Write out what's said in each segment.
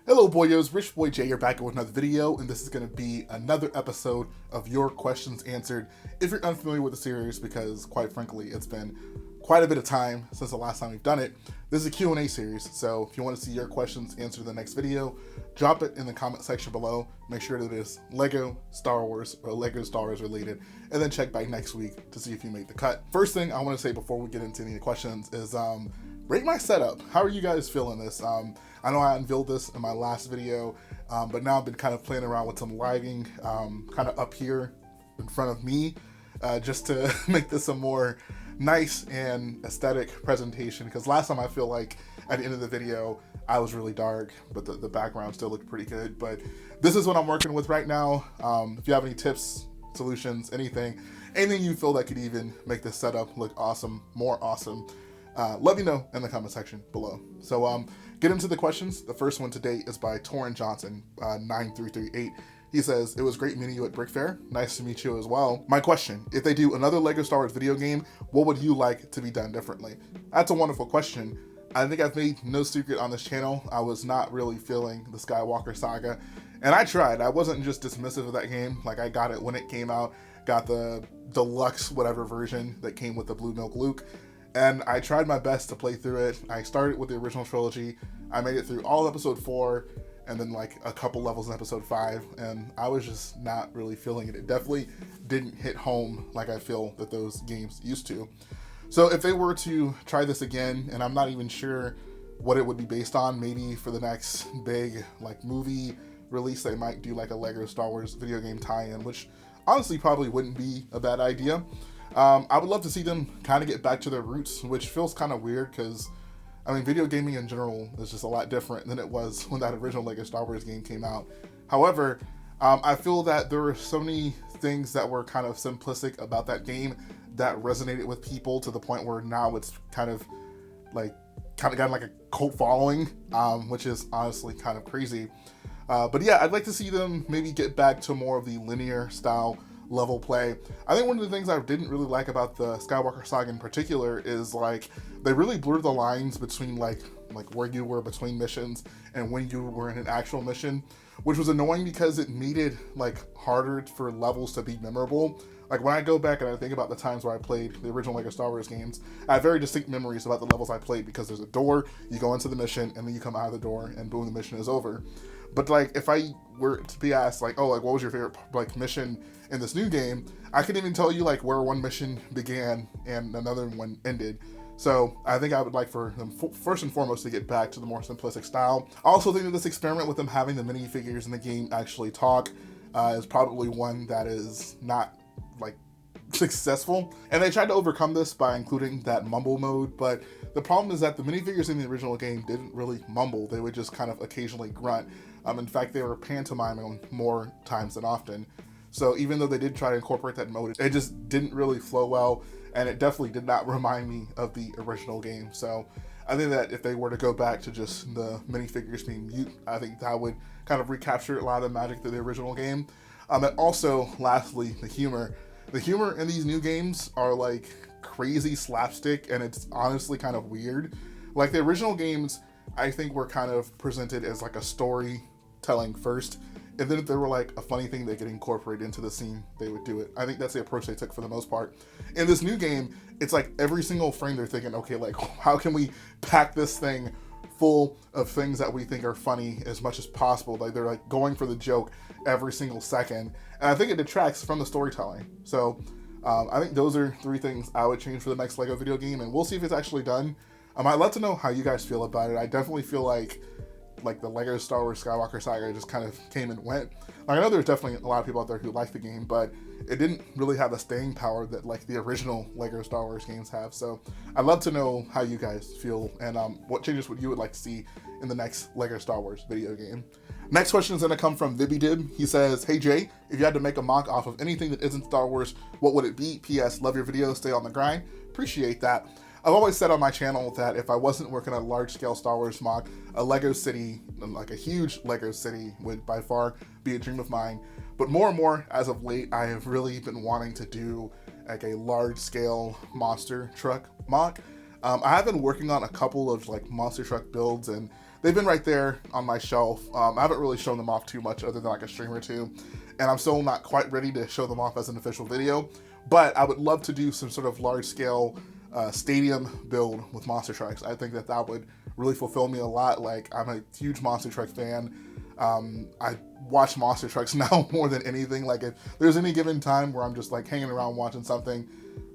Hello boyos, Rich Boy J here back with another video, and this is going to be another episode of Your Questions Answered. If you're unfamiliar with the series, because quite frankly it's been quite a bit of time since the last time we've done it, this is a Q&A series, so if you want to see your questions answered in the next video, drop it in the comment section below. Make sure that it is Lego, Star Wars, or Lego Star Wars related, and then check back next week to see if you made the cut. First thing I want to say before we get into any questions is rate my setup. How are you guys feeling this? I know I unveiled this in my last video, but now I've been kind of playing around with some lighting kind of up here in front of me, just to make this a more nice and aesthetic presentation, because last time I feel like at the end of the video I was really dark, but the background still looked pretty good. But this is what I'm working with right now. If you have any tips, solutions, anything you feel that could even make this setup look awesome, more awesome, let me know in the comment section below. So get into the questions. The first one today is by Torrin Johnson, 9338. He says, "It was great meeting you at Brick Fair. Nice to meet you as well. My question, if they do another Lego Star Wars video game, what would you like to be done differently?" That's a wonderful question. I think I've made no secret on this channel. I was not really feeling the Skywalker saga, and I tried. I wasn't just dismissive of that game. Like, I got it when it came out, got the deluxe whatever version that came with the Blue Milk Luke, and I tried my best to play through it. I started with the original trilogy. I made it through all of episode 4, and then like a couple levels in episode 5, and I was just not really feeling it. It definitely didn't hit home like I feel that those games used to. So if they were to try this again, and I'm not even sure what it would be based on, maybe for the next big like movie release they might do like a Lego Star Wars video game tie-in, which honestly probably wouldn't be a bad idea. I would love to see them kind of get back to their roots, which feels kind of weird because I mean, video gaming in general is just a lot different than it was when that original Lego Star Wars game came out. However, I feel that there were so many things that were kind of simplistic about that game that resonated with people to the point where now it's kind of gotten like a cult following, which is honestly kind of crazy. But yeah, I'd like to see them maybe get back to more of the linear style level play. I think one of the things I didn't really like about the Skywalker saga in particular is like they really blurred the lines between like where you were between missions and when you were in an actual mission, which was annoying because it made it like harder for levels to be memorable. Like when I go back and I think about the times where I played the original Lego Star Wars games, I have very distinct memories about the levels I played because there's a door, you go into the mission, and then you come out of the door and boom, the mission is over. But like if I were to be asked like, oh, like what was your favorite like mission in this new game, I couldn't even tell you like where one mission began and another one ended. So I think I would like for them first and foremost to get back to the more simplistic style. I also think that this experiment with them having the minifigures in the game actually talk is probably one that is not like successful, and they tried to overcome this by including that mumble mode, but the problem is that the minifigures in the original game didn't really mumble. They would just kind of occasionally grunt. In fact, they were pantomiming more times than often. So even though they did try to incorporate that mode, it just didn't really flow well, and it definitely did not remind me of the original game. So I think that if they were to go back to just the minifigures being mute, I think that would kind of recapture a lot of the magic of the original game. And also, lastly, the humor. The humor in these new games are like crazy slapstick, and it's honestly kind of weird. Like the original games, I think were kind of presented as like a storytelling first, and then if there were like a funny thing they could incorporate into the scene, they would do it. I think that's the approach they took for the most part. In this new game, it's like every single frame they're thinking, okay, like how can we pack this thing full of things that we think are funny as much as possible. Like they're like going for the joke every single second, and I think it detracts from the storytelling. So I think those are 3 things I would change for the next Lego video game, and we'll see if it's actually done. I'd love to know how you guys feel about it. I definitely feel like the Lego Star Wars Skywalker saga just kind of came and went. Like I know there's definitely a lot of people out there who like the game, but it didn't really have the staying power that like the original Lego Star Wars games have. So I'd love to know how you guys feel, and what changes would you would like to see in the next Lego Star Wars video game. Next question is going to come from VibbyDib. He says, "Hey Jay, if you had to make a mock off of anything that isn't Star Wars, what would it be? PS, love your videos, stay on the grind." Appreciate that. I've always said on my channel that if I wasn't working on a large-scale Star Wars mock, a Lego city, like a huge Lego city, would by far be a dream of mine. But more and more, as of late, I have really been wanting to do like a large-scale monster truck mock. I have been working on a couple of like monster truck builds, and they've been right there on my shelf. I haven't really shown them off too much other than like a stream or two, and I'm still not quite ready to show them off as an official video, but I would love to do some sort of large scale stadium build with monster trucks. I think that that would really fulfill me a lot. Like, I'm a huge monster truck fan. I watch monster trucks now more than anything. Like, if there's any given time where I'm just like hanging around watching something,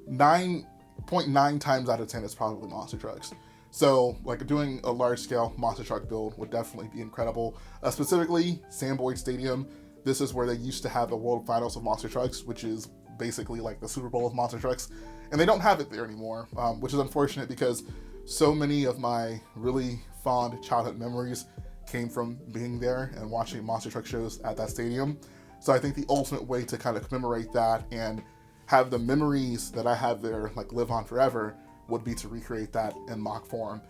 9.9 times out of 10 it's probably monster trucks. So like doing a large scale monster truck build would definitely be incredible. Specifically Boyd Stadium. This is where they used to have the World Finals of monster trucks, which is basically like the Super Bowl of monster trucks, and they don't have it there anymore, which is unfortunate because so many of my really fond childhood memories came from being there and watching monster truck shows at that stadium. So I think the ultimate way to kind of commemorate that and have the memories that I have there like live on forever would be to recreate that in MOC form.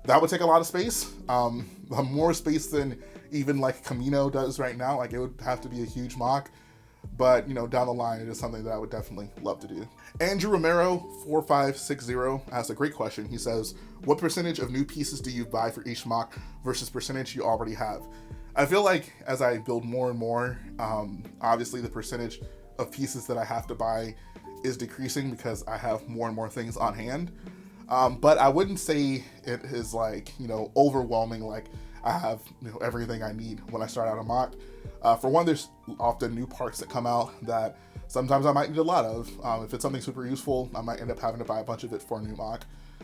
That would take a lot of space, more space than even like Camino does right now. Like, it would have to be a huge MOC, but you know, down the line, it is something that I would definitely love to do. Andrew Romero 4560 asks a great question. He says, what percentage of new pieces do you buy for each MOC versus percentage you already have? I feel like as I build more and more, obviously the percentage of pieces that I have to buy is decreasing because I have more and more things on hand. But I wouldn't say it is like, you know, overwhelming. Like, I have, you know, everything I need when I start out a MOC. For one, there's often new parts that come out that sometimes I might need a lot of. If it's something super useful, I might end up having to buy a bunch of it for a new MOC.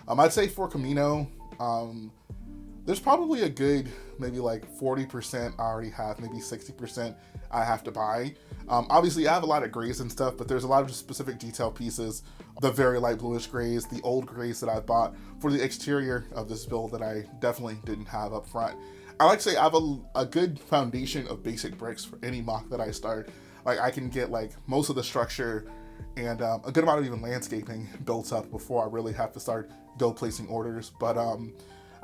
I'd say for Camino, there's probably a good maybe like 40% I already have, maybe 60% I have to buy. Obviously I have a lot of grays and stuff, but there's a lot of specific detail pieces, the very light bluish grays, the old grays that I bought for the exterior of this build that I definitely didn't have up front. I like to say I have a good foundation of basic bricks for any MOC that I start. Like, I can get like most of the structure and a good amount of even landscaping built up before I really have to start placing orders. But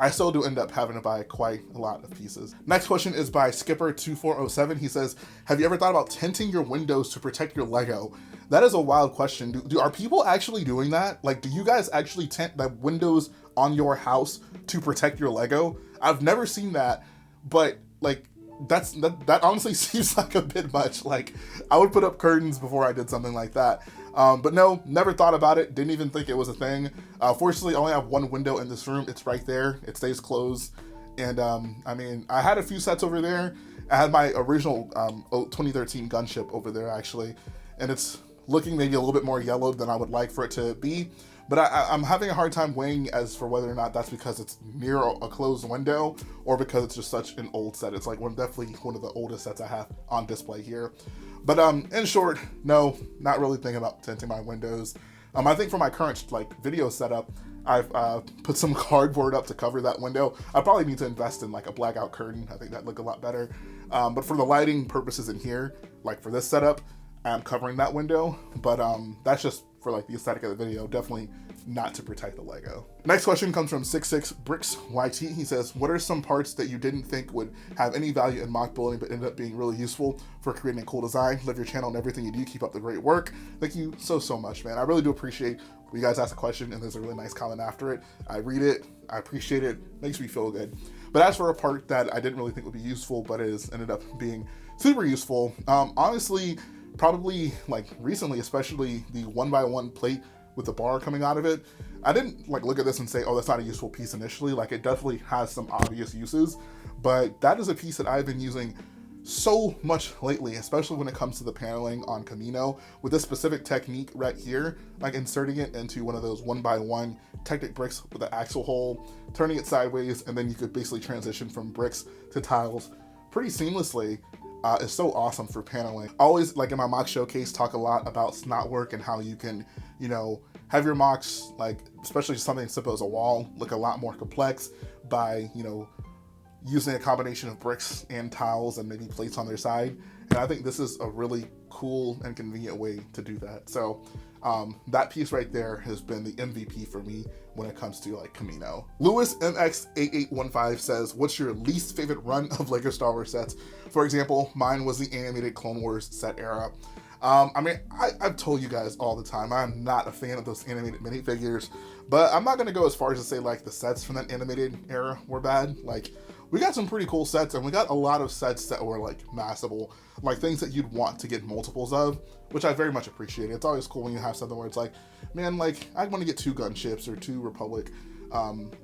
I still do end up having to buy quite a lot of pieces. Next question is by Skipper2407. He says, have you ever thought about tinting your windows to protect your Lego? That is a wild question. Are people actually doing that? Like, do you guys actually tint the windows on your house to protect your Lego? I've never seen that, but like, that honestly seems like a bit much. Like, I would put up curtains before I did something like that. But no, never thought about it. Didn't even think it was a thing. Fortunately, I only have one window in this room. It's right there. It stays closed. And I mean, I had a few sets over there. I had my original 2013 gunship over there actually, and it's looking maybe a little bit more yellowed than I would like for it to be. But I'm having a hard time weighing as for whether or not that's because it's near a closed window or because it's just such an old set. It's like definitely one of the oldest sets I have on display here. But in short, no, not really thinking about tinting my windows. I think for my current like video setup, I've put some cardboard up to cover that window. I probably need to invest in like a blackout curtain. I think that'd look a lot better. But for the lighting purposes in here, like for this setup, I'm covering that window. But that's just for like the aesthetic of the video, definitely not to protect the Lego. Next question comes from 66BricksYT. He says, what are some parts that you didn't think would have any value in MOC building but ended up being really useful for creating a cool design? Love your channel and everything you do. Keep up the great work. Thank you so much, man. I really do appreciate when you guys ask a question and there's a really nice comment after it. I read it, I appreciate it, makes me feel good. But as for a part that I didn't really think would be useful but ended up being super useful, honestly, probably like recently, especially the 1x1 plate with the bar coming out of it. I didn't like look at this and say, oh, that's not a useful piece initially. Like, it definitely has some obvious uses, but that is a piece that I've been using so much lately, especially when it comes to the paneling on Camino with this specific technique right here, like inserting it into one of those 1x1 Technic bricks with an axle hole, turning it sideways, and then you could basically transition from bricks to tiles pretty seamlessly. Is so awesome for paneling. Always, like in my MOC showcase, talk a lot about snot work and how you can, you know, have your MOCs, like especially something as simple as a wall, look a lot more complex by, you know, using a combination of bricks and tiles and maybe plates on their side. And I think this is a really cool and convenient way to do that. So that piece right there has been the MVP for me when it comes to like Camino. Lewis MX8815 says, what's your least favorite run of LEGO Star Wars sets? For example, mine was the animated Clone Wars set era. I mean, I've told you guys all the time, I'm not a fan of those animated minifigures, but I'm not gonna go as far as to say like the sets from that animated era were bad. Like, we got some pretty cool sets, and we got a lot of sets that were like massable, like things that you'd want to get multiples of, which I very much appreciate. It's always cool when you have something where it's like, man, like I want to get 2 gunships or 2 Republic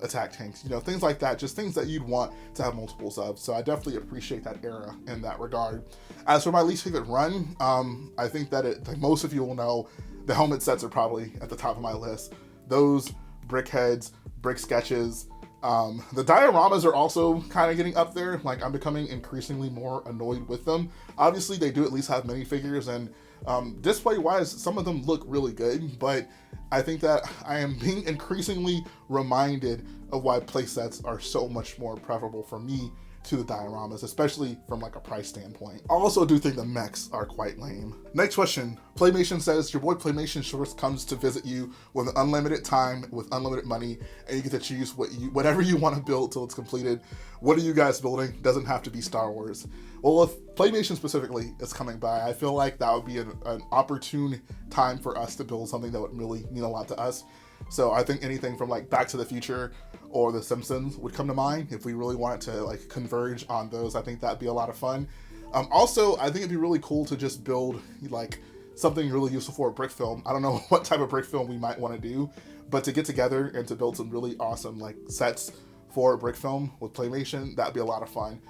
attack tanks, you know, things like that, just things that you'd want to have multiples of. So I definitely appreciate that era in that regard. As for my least favorite run, I think that like most of you will know, the helmet sets are probably at the top of my list. Those, brick heads, brick sketches. The dioramas are also kind of getting up there. Like I'm becoming increasingly more annoyed with them. Obviously they do at least have minifigures, and display wise, some of them look really good, but I think that I am being increasingly reminded of why playsets are so much more preferable for me to the dioramas, especially from like a price standpoint. I also do think the mechs are quite lame. Next question, Playmation says, your boy Playmation Shorts comes to visit you with unlimited time, with unlimited money, and you get to choose whatever you want to build till it's completed. What are you guys building? Doesn't have to be Star Wars. Well, if Playmation specifically is coming by, I feel like that would be an opportune time for us to build something that would really mean a lot to us. So I think anything from like Back to the Future or The Simpsons would come to mind if we really wanted to like converge on those. I think that'd be a lot of fun. Also, I think it'd be really cool to just build like something really useful for a brick film. I don't know what type of brick film we might want to do, but to get together and to build some really awesome like sets for a brick film with Playmation, that'd be a lot of fun.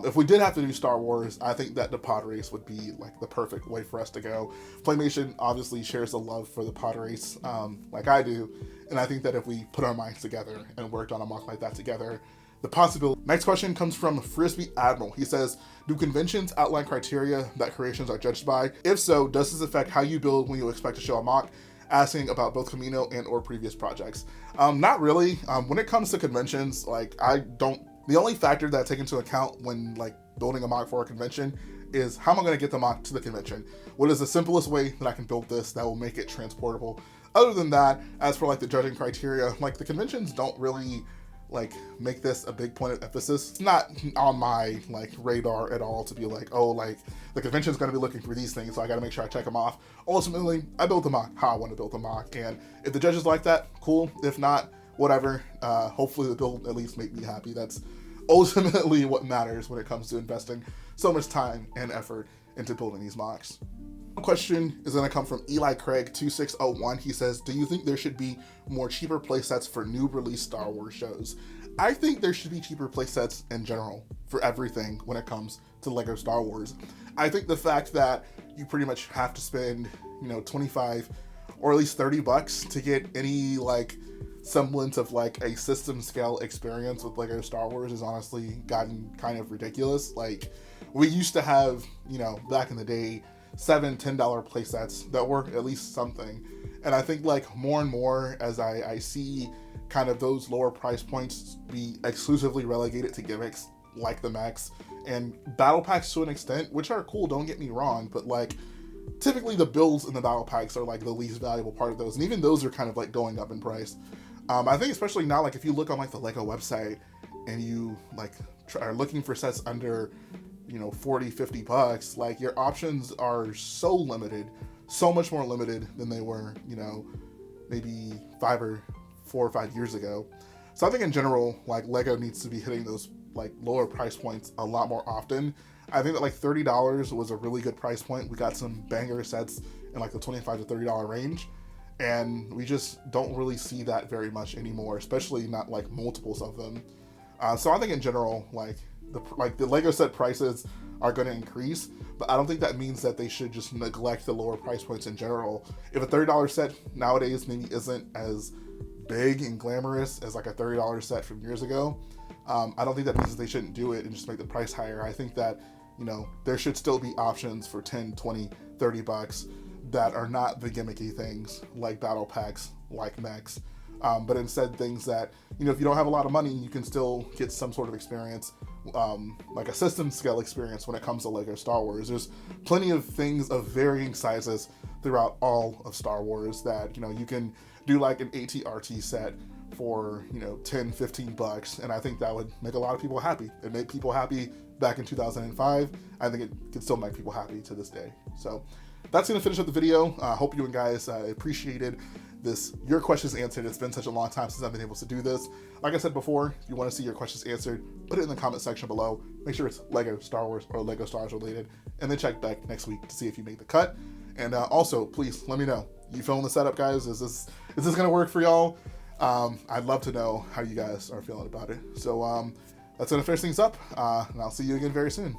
If we did have to do Star Wars, I think that the pod race would be like the perfect way for us to go. Playmation obviously shares a love for the pod race, like I do, and I think that if we put our minds together and worked on a MOC like that together, the possibility. Next question comes from Frisbee Admiral. He says, do conventions outline criteria that creations are judged by? If so, does this affect how you build when you expect to show a MOC? Asking about both Camino and or previous projects. Not really. When it comes to conventions, like the only factor that I take into account when like building a MOC for a convention is how am I going to get the MOC to the convention? What is the simplest way that I can build this that will make it transportable? Other than that, as for like the judging criteria, like the conventions don't really like make this a big point of emphasis. It's not on my like radar at all to be like, oh, like the convention's going to be looking for these things, so I got to make sure I check them off. Ultimately, I built the MOC how I want to build the MOC, and if the judges like that, cool. If not, whatever. Hopefully the build at least make me happy. That's ultimately what matters when it comes to investing so much time and effort into building these MOCs. One question is going to come from Eli Craig 2601. He says, do you think there should be more cheaper playsets for new release Star Wars shows? I think there should be cheaper playsets in general for everything when it comes to Lego Star Wars. I think the fact that you pretty much have to spend, 25 or at least $30 to get any like semblance of like a system scale experience with Lego Star Wars has honestly gotten kind of ridiculous. Like we used to have, back in the day, $7-10 playsets that were at least something. And I think like more and more as I see kind of those lower price points be exclusively relegated to gimmicks like the mechs and battle packs to an extent, which are cool, don't get me wrong, but like typically the builds in the battle packs are like the least valuable part of those, and even those are kind of like going up in price. I think especially now, like if you look on like the Lego website and you like are looking for sets under $40-50, like your options are so limited, so much more limited than they were maybe 4 or 5 years ago. So I think in general, like Lego needs to be hitting those like lower price points a lot more often. I think that like $30 was a really good price point. We got some banger sets in like the $25 to $30 range, and we just don't really see that very much anymore, especially not like multiples of them. So I think in general, like the Lego set prices are going to increase, but I don't think that means that they should just neglect the lower price points in general. If a $30 set nowadays maybe isn't as big and glamorous as like a $30 set from years ago, I don't think that means that they shouldn't do it and just make the price higher. I think that, there should still be options for $10, $20, $30 that are not the gimmicky things like battle packs, like mechs, but instead things that, if you don't have a lot of money, you can still get some sort of experience, like a system scale experience when it comes to Lego Star Wars. There's plenty of things of varying sizes throughout all of Star Wars that, you can do like an ATRT set for, $10-15, and I think that would make a lot of people happy. It made people happy back in 2005. I think it could still make people happy to this day. So that's going to finish up the video. Hope you guys appreciated your questions answered. It's been such a long time since I've been able to do this. Like I said before, if you want to see your questions answered, put it in the comment section below. Make sure it's Lego Star Wars or Lego Star Wars related, and then check back next week to see if you made the cut. And also, please let me know. You feeling the setup, guys? Is this gonna work for y'all? I'd love to know how you guys are feeling about it. So that's gonna finish things up, and I'll see you again very soon.